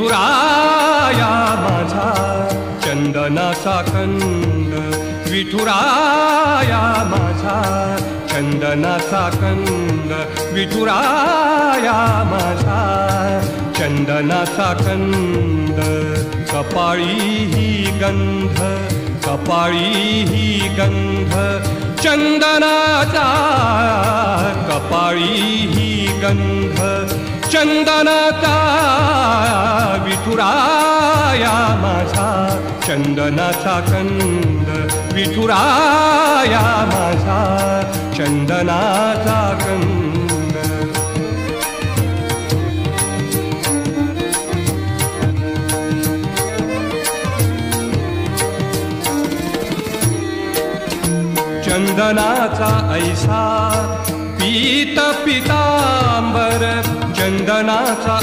विठुराया माझा चंदनाचा कंद, विठुराया माझा चंदनाचा कंद, विठुराया माझा चंदनाचा कंद. कपाळी ही गंध, कपाळी ही गंध चंदनाचा, कपाळी ही गंध चंदनाचा. विठुराया माझा चंदनाचा कंद, विठुराया माझा चंदनाचा कंद. चंदनाचा ऐसा पीत पितांबर, चंदनाचा